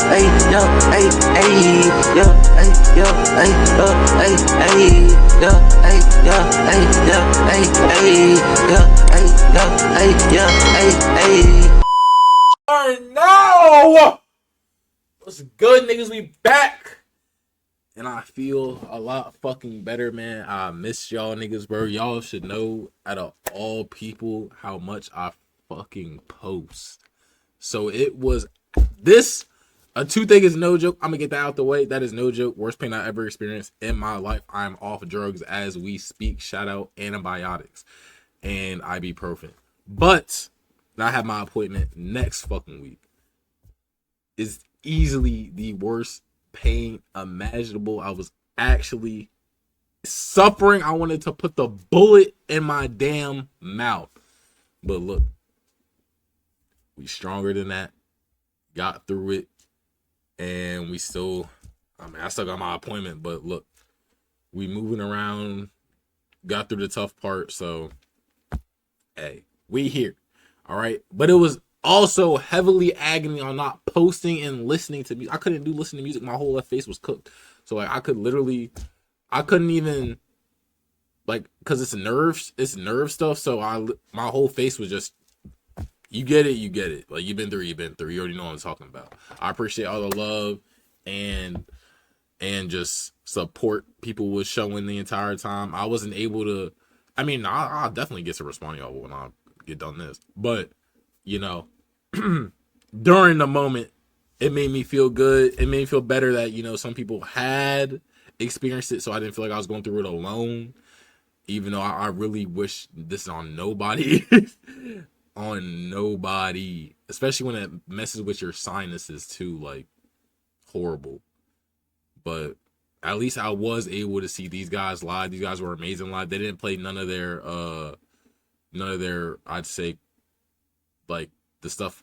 hey, yo, hey, hey, yo, hey, yo, hey, yo, hey, hey, yo, hey, yo, hey, yo, hey, hey, yo, hey, yo, hey, yo, hey, hey. I know. What's good, niggas? We back. And I feel a lot fucking better, man. I miss y'all niggas, bro. Y'all should know, out of all people, how much I fucking post. So it was this. A 2 thing is no joke. I'm gonna get that out the way. That is no joke. Worst pain I ever experienced in my life. I'm off drugs as we speak. Shout out antibiotics and ibuprofen. But I have my appointment next fucking week. Is easily the worst pain imaginable. I was actually suffering. I wanted to put the bullet in my damn mouth. But look, we stronger than that. Got through it. And we still, I still got my appointment. But look, we moving around. Got through the tough part. So, hey, we here. All right. But it was also heavily agony on not posting and listening to music. I couldn't listen to music. My whole left face was cooked. So like I couldn't even, like, cause it's nerve stuff. So my whole face was just, you get it. Like you've been through. You already know what I'm talking about. I appreciate all the love and just support people was showing the entire time. I wasn't able to, I'll definitely get to respond to y'all when I get done this. But, you know, during the moment, it made me feel good. It made me feel better that, you know, some people had experienced it, so I didn't feel like I was going through it alone, even though I really wish this on nobody. On nobody. Especially when it messes with your sinuses, too. Like, horrible. But at least I was able to see these guys live. These guys were amazing live. They didn't play none of their, I'd say, like, the stuff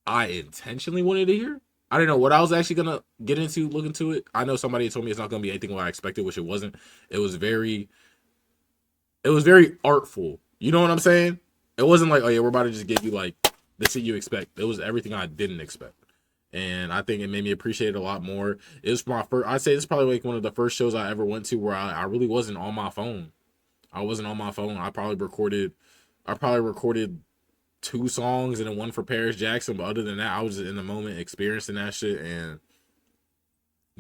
I intentionally wanted to hear. I didn't know what I was actually gonna look into it. I know somebody told me it's not gonna be anything what I expected, which it wasn't. It was very artful. You know what I'm saying? It wasn't like, oh yeah, we're about to just give you like the shit you expect. It was everything I didn't expect. And I think it made me appreciate it a lot more. It was my first, I'd say this is probably like one of the first shows I ever went to where I really wasn't on my phone. I wasn't on my phone. I probably recorded 2 songs and then 1 for Paris Jackson. But other than that, I was just in the moment experiencing that shit. And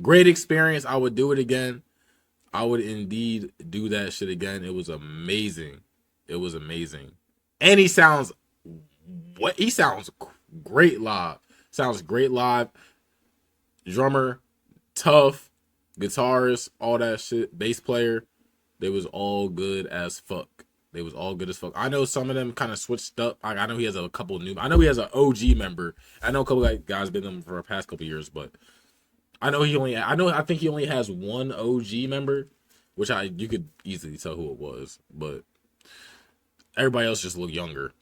great experience. I would do it again. I would indeed do that shit again. It was amazing. And he sounds great live. Sounds great live. Drummer, tough, guitarist, all that shit. Bass player. They was all good as fuck. I know some of them kind of switched up. I know he has a couple new. I know he has an OG member. I know a couple guys been them for the past couple years, but I think he only has 1 OG member, which you could easily tell who it was, but everybody else just look younger,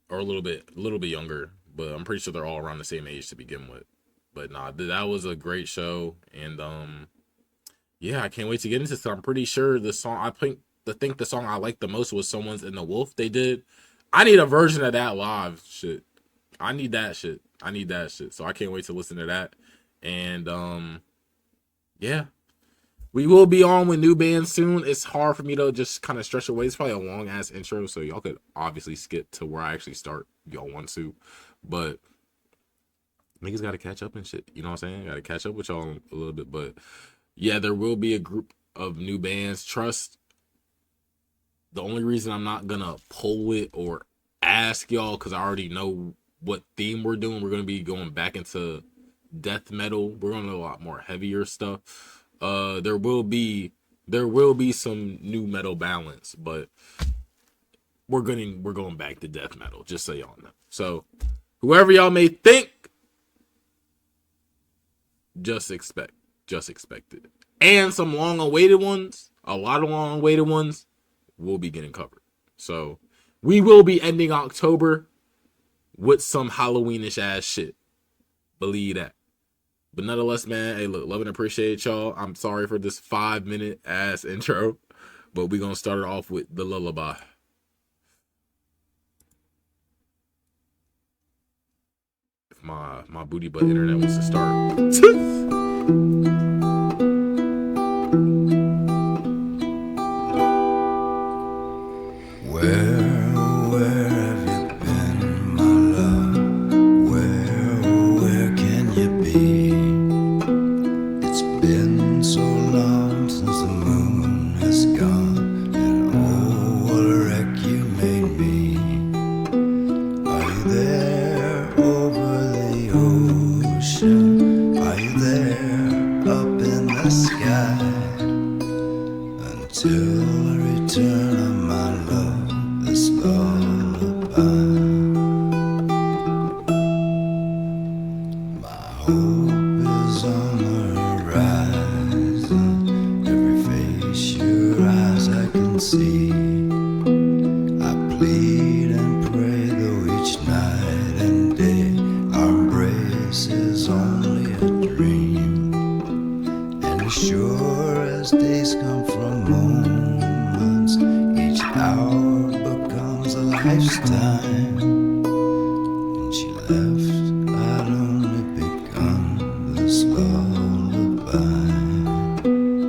or a little bit younger. But I'm pretty sure they're all around the same age to begin with. But nah, that was a great show, and yeah, I can't wait to get into this. I'm pretty sure the song the song I liked the most was Someone's in the Wolf they did. I need a version of that live shit. I need that shit. So I can't wait to listen to that. And yeah. We will be on with new bands soon. It's hard for me to just kind of stretch away. It's probably a long ass intro, so y'all could obviously skip to where I actually start if y'all want to. But niggas gotta catch up and shit. You know what I'm saying? Gotta catch up with y'all a little bit. But yeah, there will be a group of new bands. Trust. The only reason I'm not gonna pull it or ask y'all, because I already know what theme we're doing. We're gonna be going back into death metal. We're gonna do a lot more heavier stuff. There will be some new metal balance, but we're going back to death metal, just so y'all know. So whoever y'all may think, just expect it. And some long awaited ones, a lot of long awaited ones, will be getting covered. So we will be ending October with some Halloweenish ass shit. Believe that. But nonetheless, man, hey, look, love and appreciate y'all. I'm sorry for this 5-minute ass intro, but we're going to start it off with the lullaby. If my booty butt internet wants to start. Where have you been, my love? Where can you be? It's been so long since the moon has gone, and oh, what a wreck you made me. Are you there over the ocean? Are you there up in the sky? Until the return of my love, this lullaby. My hope is on the horizon. Every face your eyes I can see. I plead and pray, though each night and day our embrace is only a dream. And as sure as days come from moments, each hour becomes a lifetime. When she left, I'd only begun this lullaby.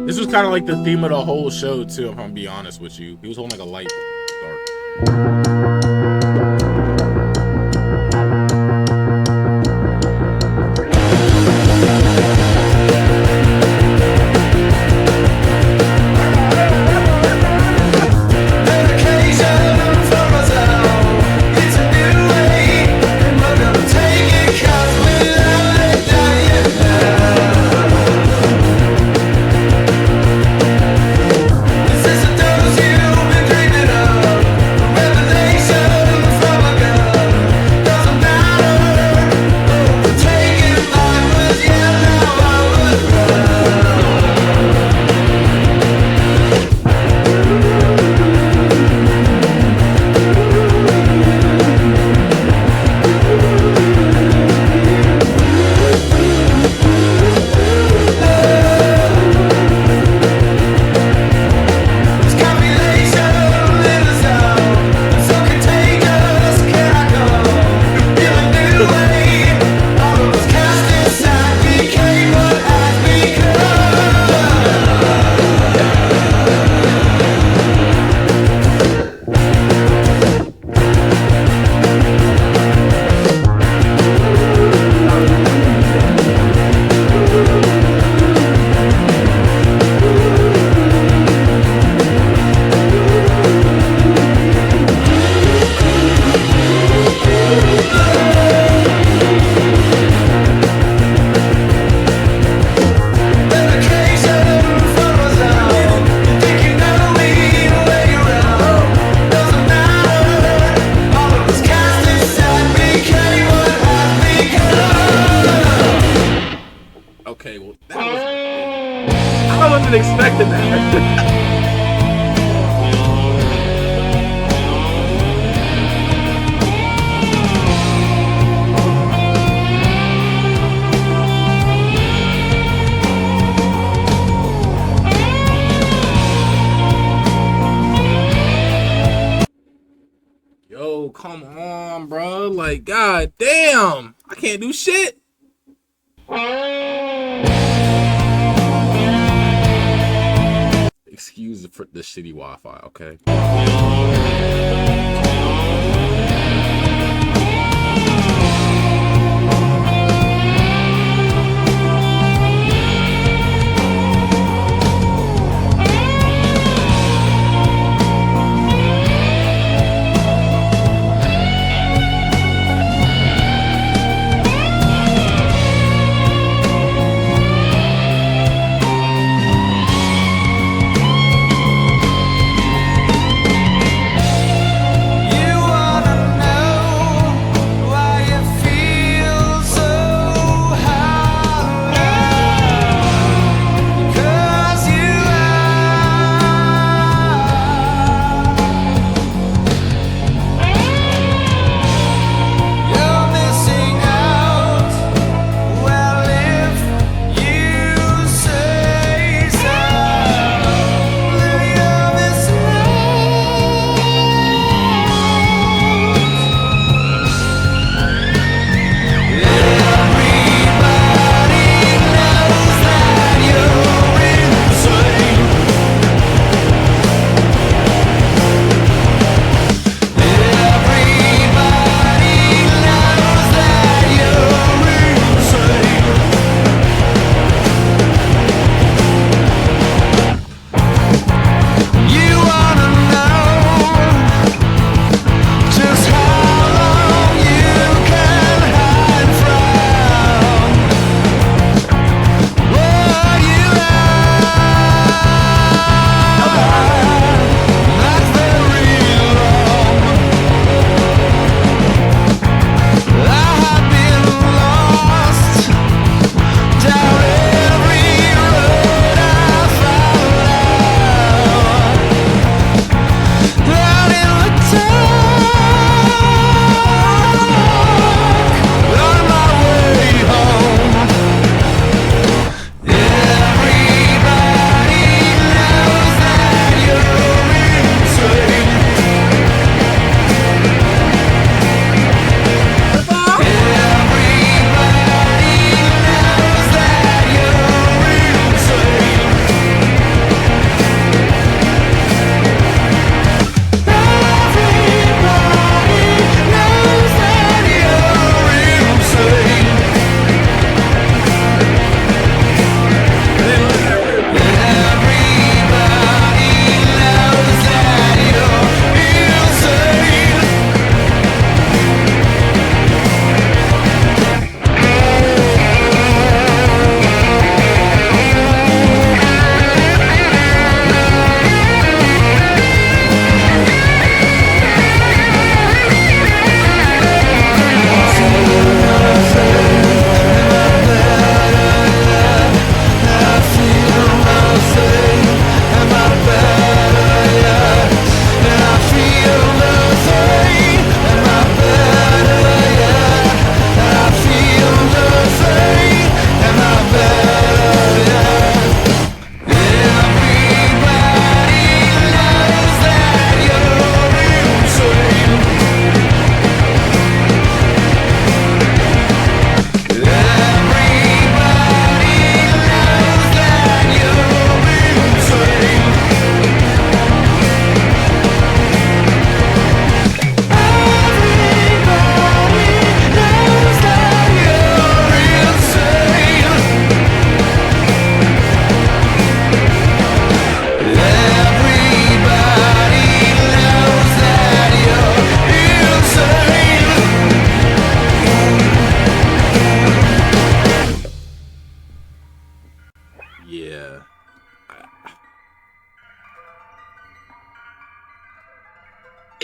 This was kind of like the theme of the whole show too, if I'm gonna be honest with you. He was holding like a light dark. Okay, well, that was... I wasn't expecting that. Yo, come on, bro. Like, god damn. I can't do shit. Excuse the shitty Wi-Fi, okay?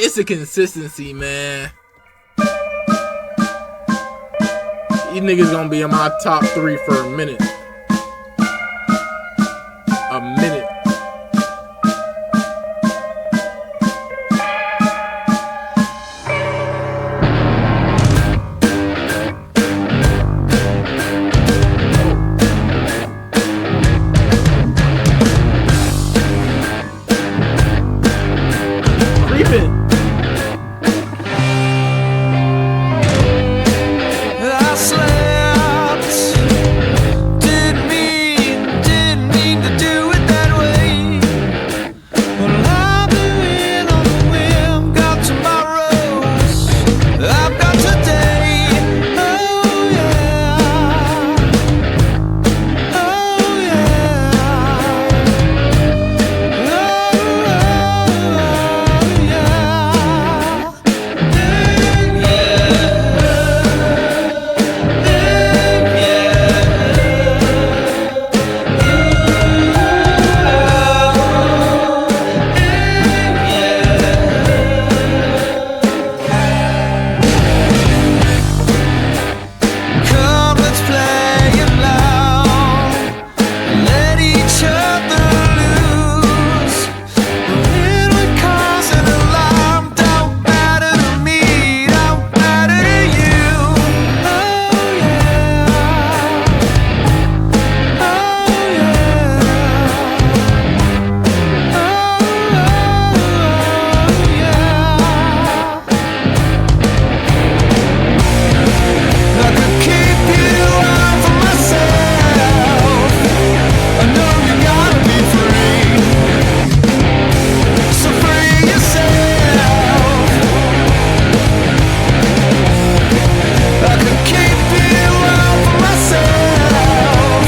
It's a consistency, man. These niggas gonna be in my top 3 for a minute. A minute. Creeping. I slept, didn't mean to do it that way. Well, I've been on the whim, got tomorrows, I've got today. Oh yeah, oh yeah, oh yeah. Come, let's play it loud. Let each other loose. When we cause an alarm, don't matter to me, don't matter to you. Oh yeah, oh yeah, oh yeah. I could keep you out for myself. I know you gotta be free, so free yourself. I could keep you out for myself.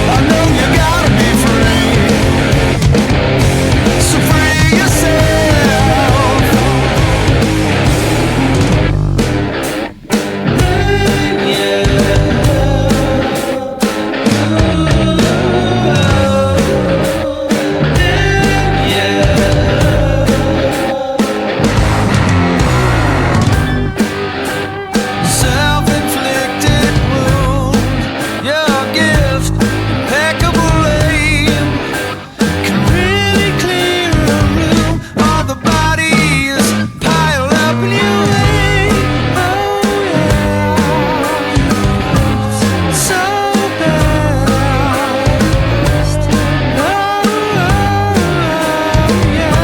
I know you gotta be free, so free yourself. Self-inflicted wound, your gift, impeccable aim, can really clear a room. All the bodies pile up in your way. Oh yeah, so best. Oh yeah.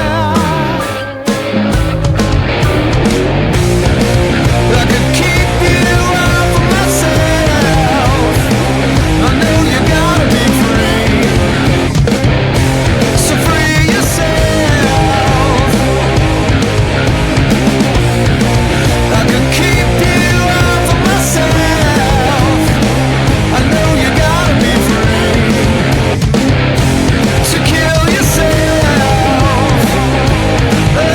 I could keep you out for myself. I know you gotta be free, so free yourself. I could keep you out for myself. I know you gotta be free, so kill yourself. Oh.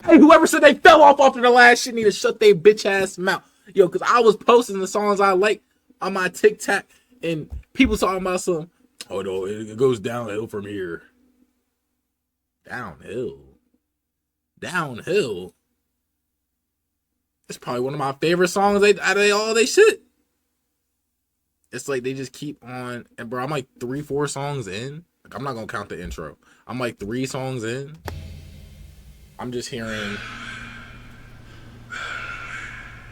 Hey, whoever said they fell off after the last shit need to shut their bitch ass mouth. Yo, because I was posting the songs I like on my TikTok and people talking about some, oh no, it goes downhill from here. Downhill? Downhill? It's probably one of my favorite songs out of all they shit. It's like they just keep on, and bro, I'm like 3-4 songs in. Like, I'm not gonna count the intro. I'm like 3 songs in. I'm just hearing,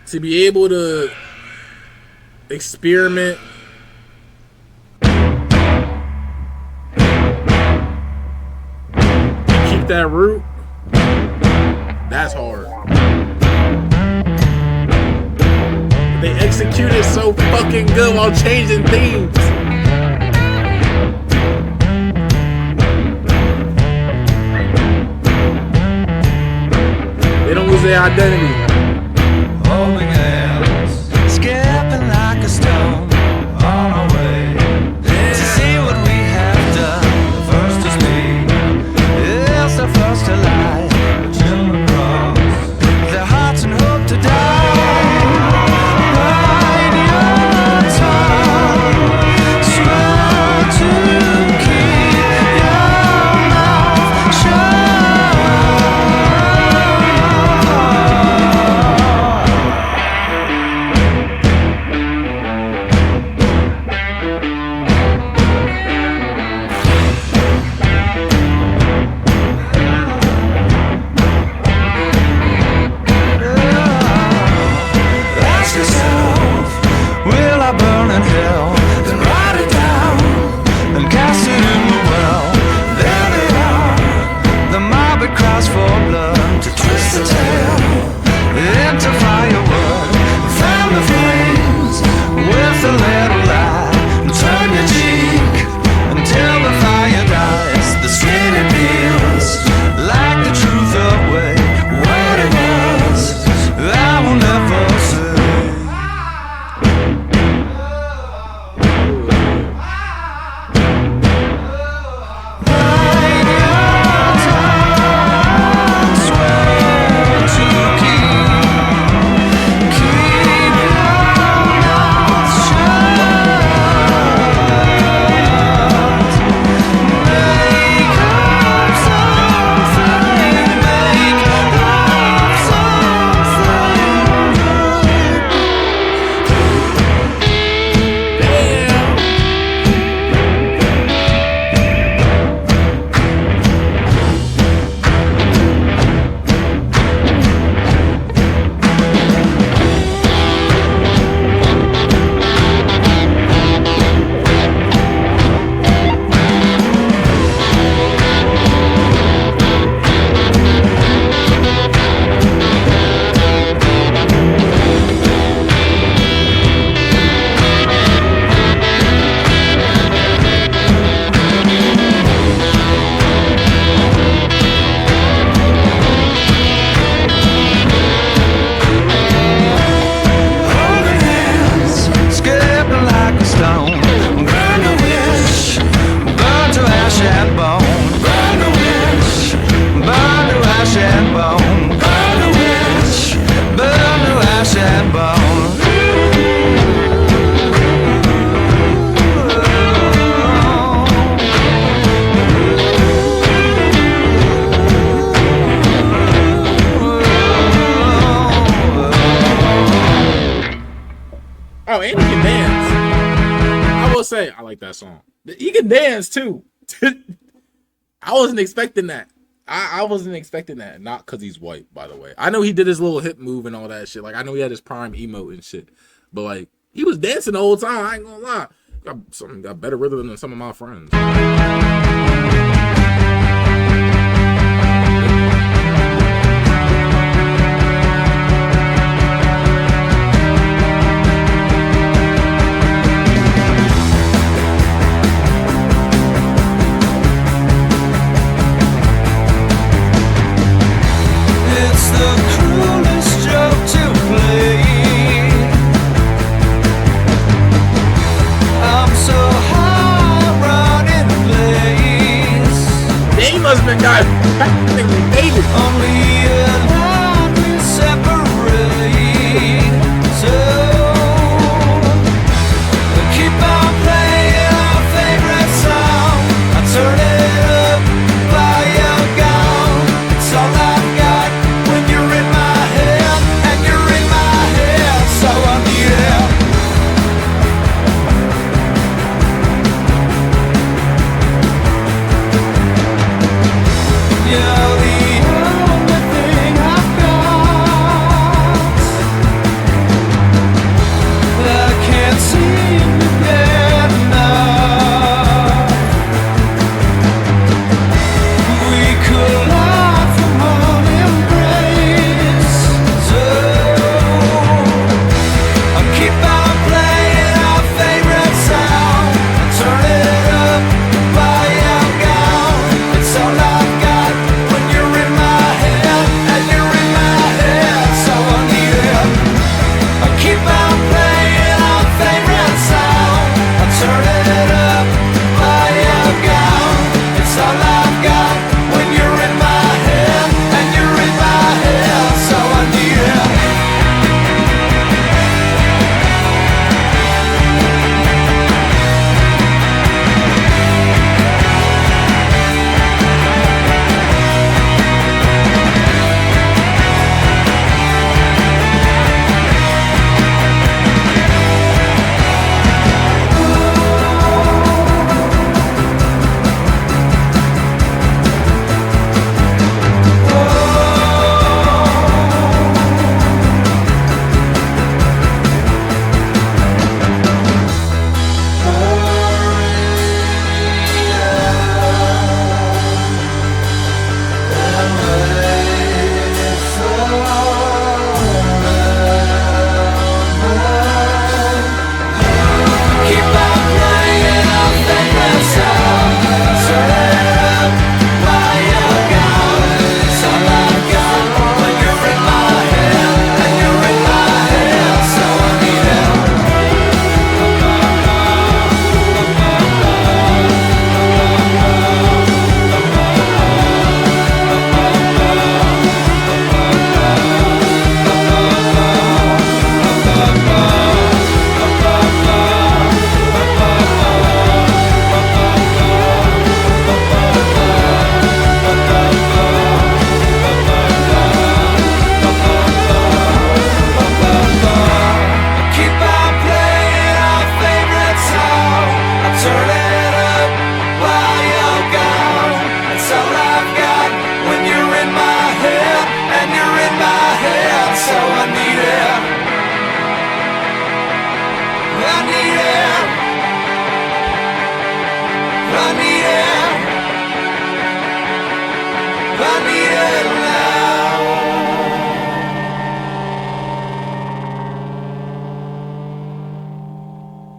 to be able to experiment, keep that root, that's hard. They executed so fucking good while changing themes. their identity. Holding hands, skipping like a stone on our way to see what we have done. The first to speak is the first to lie. The children cross their hearts and hope to die. Bite your tongue, swear to keep your mouth shut. Ask yourself, will I burn in hell? Then write it down and cast it in the well. There they are, the mob it cries for blood to twist the tail into firewood. Fan the flames with a little light and turn your cheek until the fire dies. The skin it peels like the truth away. What it was, I will never say. Bite your tongue, swear to keep your mouth shut. Make up something, make up something. Holding hands, skipping like a stone. Burn the wish, burn to ash and bone. Burn the wish, burn to ash and bone. Burn the wish, burn to ash and bone. Oh, and he can dance. I will say, I like that song. He can dance too. I wasn't expecting that. I wasn't expecting that. Not because he's white, by the way. I know he did his little hip move and all that shit. Like, I know he had his prime emote and shit. But, like, he was dancing the whole time. I ain't gonna lie. Got better rhythm than some of my friends. It's the cruelest joke to play. I'm so high running place. Dame husband got practically dated. Only a line will separate. So keep on playing our favorite song. I turn it up by your gown. It's all I've got when you're in my head, and you're in my head. So I'm here. You're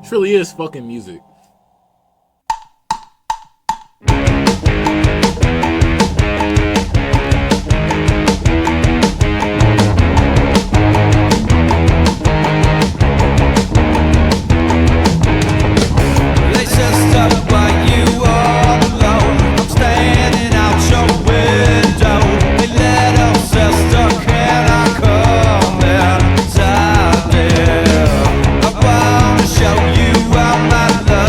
This really is fucking music. Show you all my love.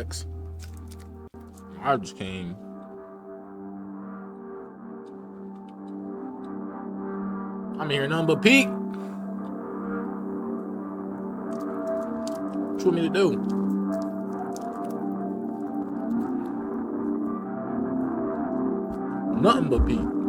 Facts. I just came. I'm hearing nothing but Pete. What you want me to do? Nothing but Pete.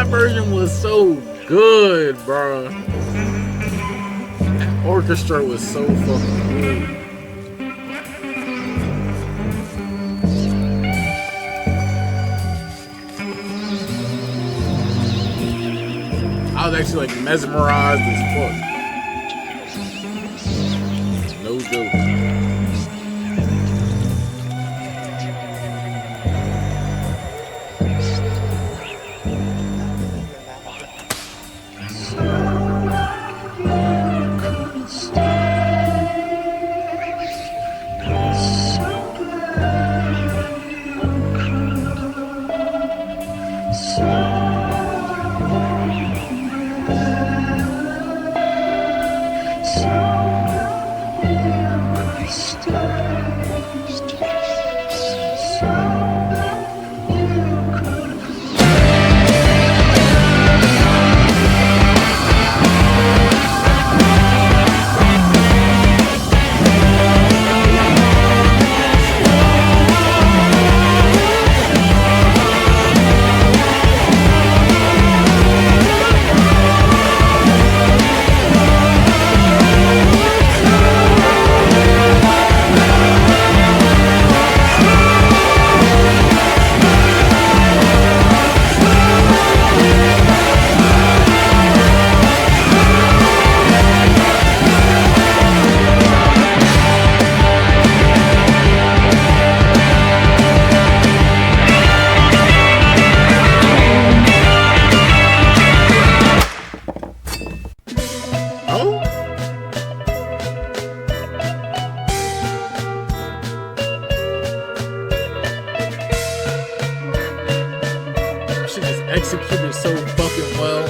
version was so good, bro. That orchestra was so fucking good. I was actually like mesmerized as fuck. No joke. Executed so fucking well.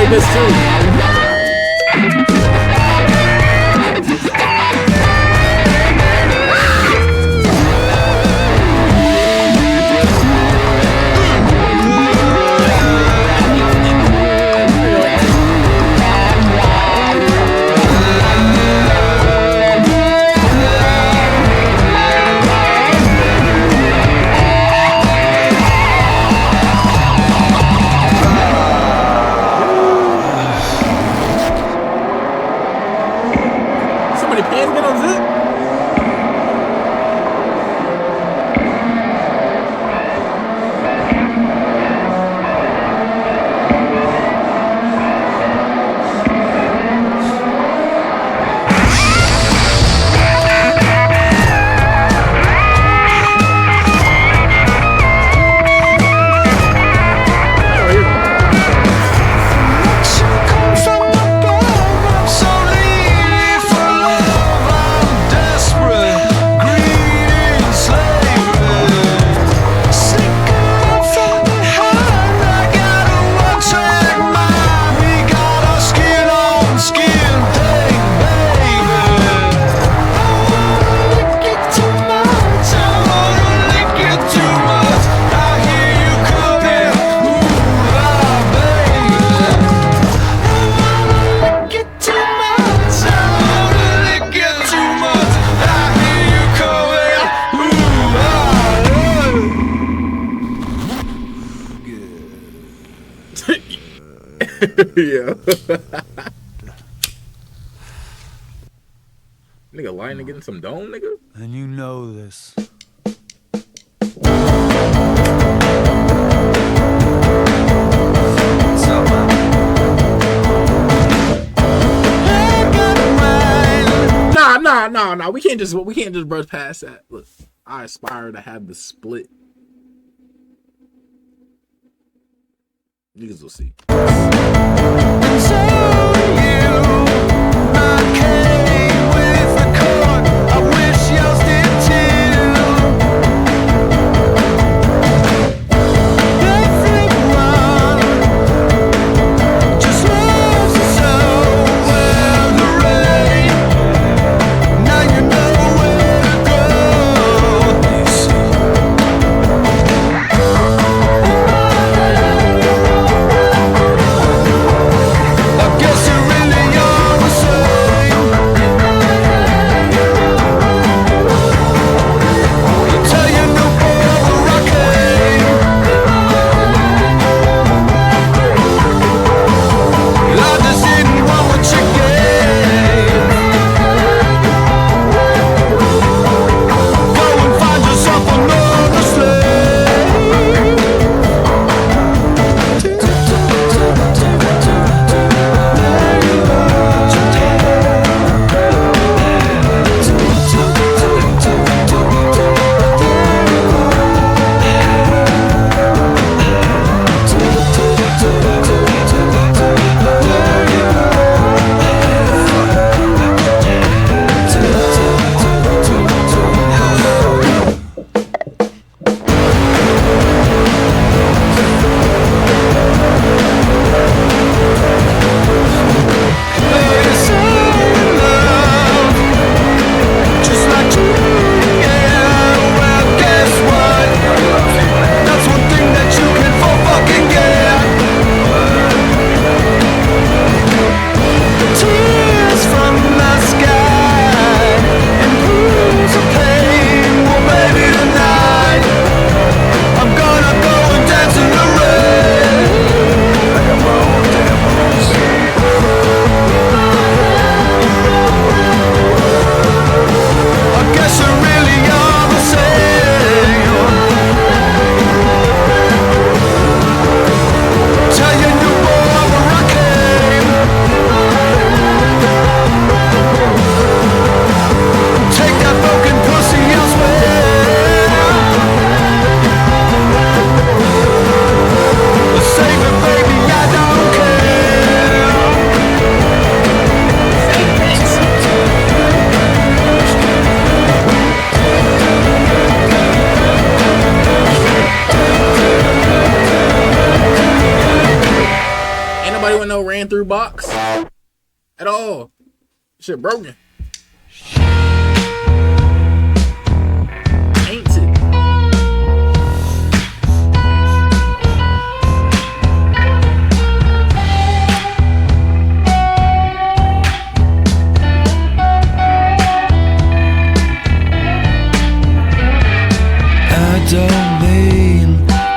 niggas too. Yeah. Nigga lying to getting some dome, nigga? And you know this. Nah. We can't just brush past that. Look, I aspire to have the split. Niggas will see. with no ran through box at all. Shit broken. Ain't it? I don't mean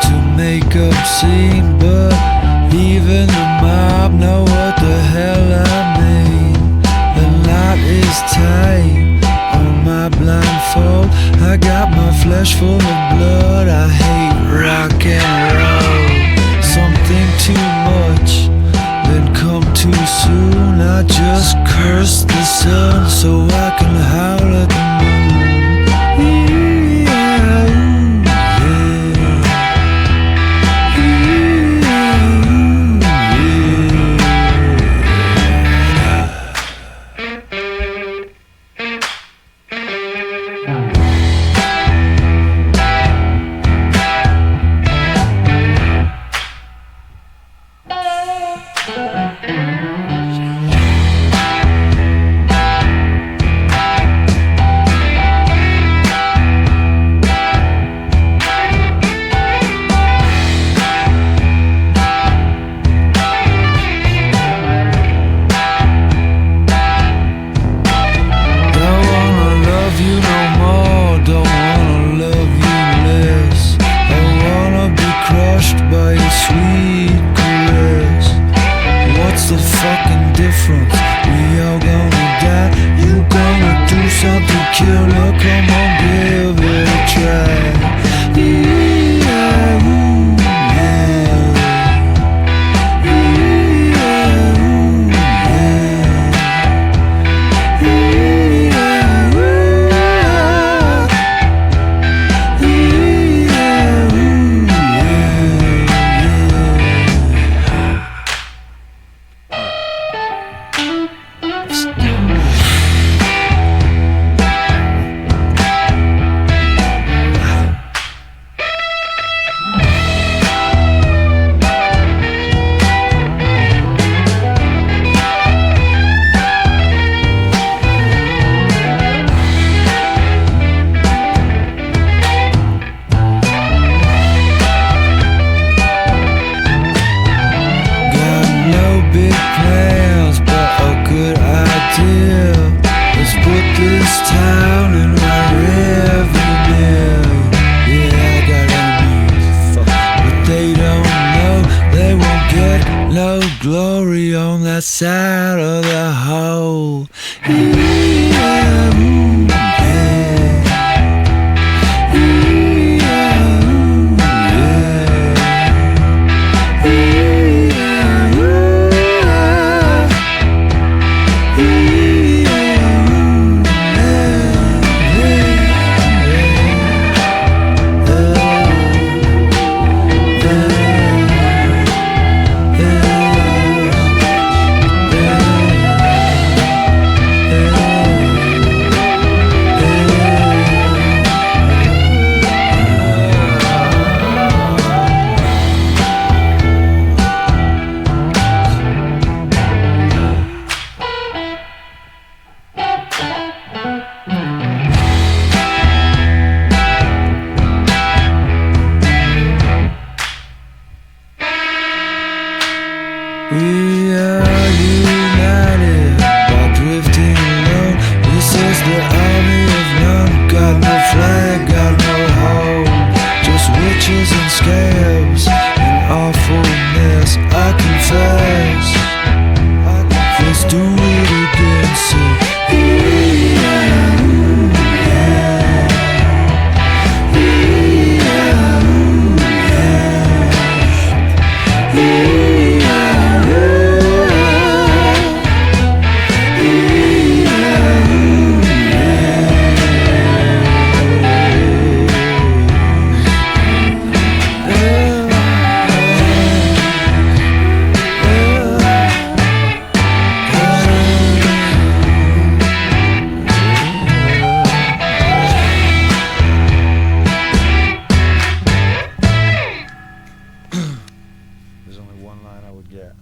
to make up scene, but even the mob know what the hell I mean. The knot is tight on my blindfold. I got my flesh full of blood. I hate rock and roll. Something too much, then come too soon. I just curse the sun so I can howl at the moon. Glory on that side of the hole. We are united by drifting alone. This is the army of none. Got no flag, got no home. Just witches and scabs and awfulness. I confess. Let's do it again. So there's only one line I would get.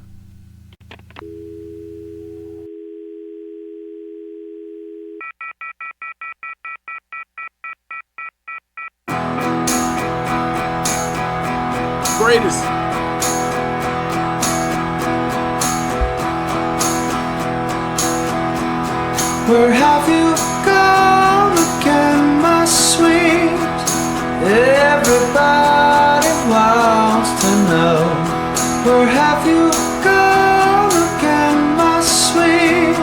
Greatest. Where have you gone again, my sweet? Everybody wants to know. Where have you gone again, my sweet?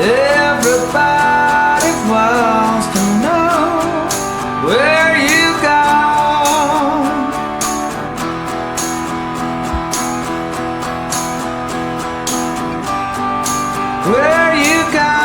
Everybody wants to know where you gone. Where you gone?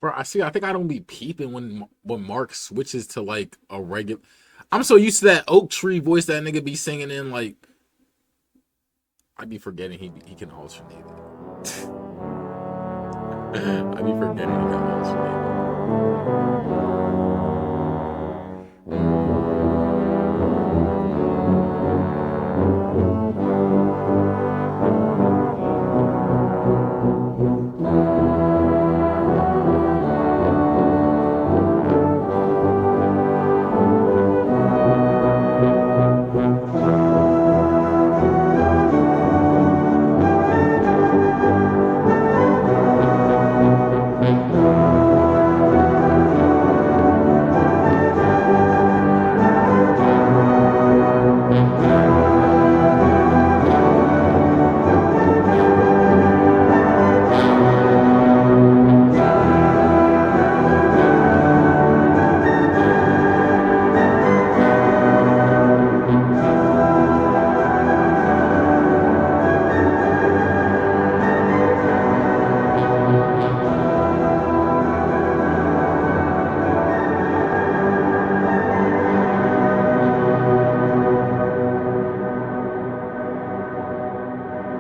Bro, I think I don't be peeping when Mark switches to like a regular. I'm so used to that oak tree voice that nigga be singing in. Like, I be forgetting he can alternate it. I be forgetting he can alternate it.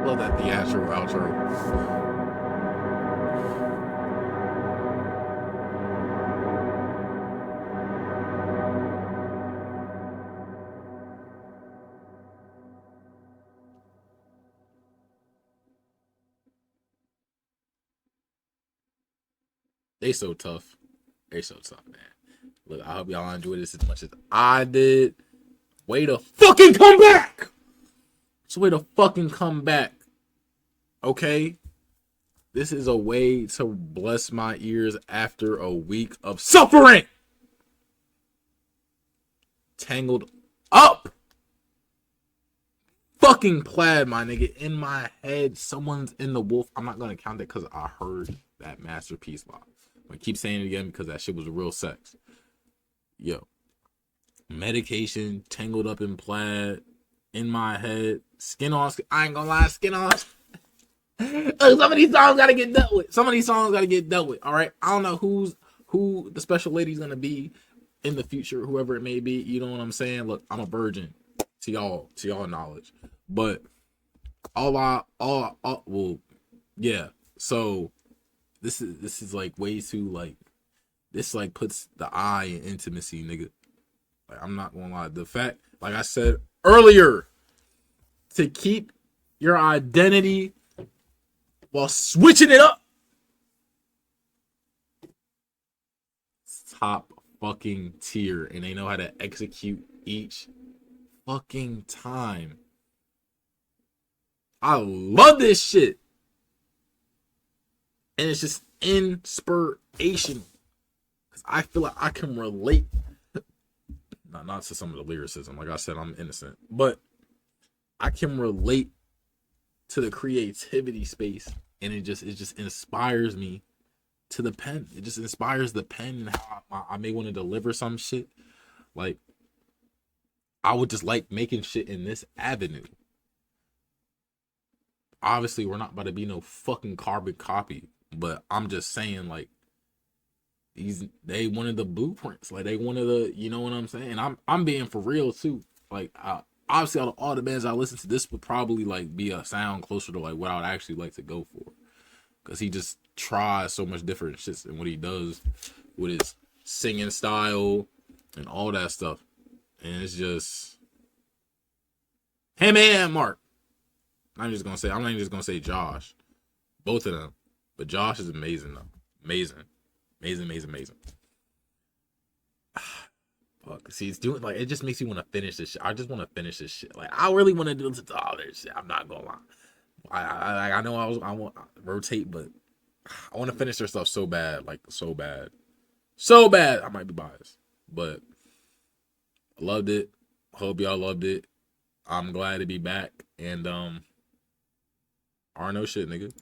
Love that theatrical outro. They so tough. They so tough, man. Look, I hope y'all enjoyed this as much as I did. Way to fucking come back. It's a way to fucking come back. Okay? This is a way to bless my ears after a week of suffering. Tangled up. Fucking plaid, my nigga. In my head, someone's in the wolf. I'm not going to count it because I heard that masterpiece live. I keep saying it again because that shit was real sex. Yo. Medication, tangled up in plaid, in my head, skin on. I ain't gonna lie, skin on. Some of these songs gotta get dealt with. All right, I don't know who the special lady's gonna be in the future, whoever it may be. You know what I'm saying? Look, I'm a virgin to y'all knowledge, but well, yeah. So this is like way too like this like puts the eye in intimacy, nigga. Like, I'm not gonna lie. The fact, like I said earlier, to keep your identity while switching it up. Top fucking tier. And they know how to execute each fucking time. I love this shit. And it's just inspiration. Because I feel like I can relate. Not to some of the lyricism. Like I said, I'm innocent. But I can relate to the creativity space. And it just inspires me to the pen. It just inspires the pen and how I may want to deliver some shit. Like, I would just like making shit in this avenue. Obviously, we're not about to be no fucking carbon copy. But I'm just saying, like, they wanted the blueprints. Like, they wanted the, you know what I'm saying? I'm being for real too. Like, obviously out of all the bands I listen to, this would probably like be a sound closer to like what I would actually like to go for. Cause he just tries so much different shit than what he does with his singing style and all that stuff. And it's just him and Mark. I'm not even just gonna say Josh. Both of them. But Josh is amazing though. Amazing. Fuck. See, it's doing like it just makes me want to finish this shit. I just want to finish this shit. Like I really want to do all this shit. I'm not gonna lie. I know I want to rotate, but I want to finish their stuff so bad, like so bad. I might be biased, but I loved it. Hope y'all loved it. I'm glad to be back, and Arno shit, nigga.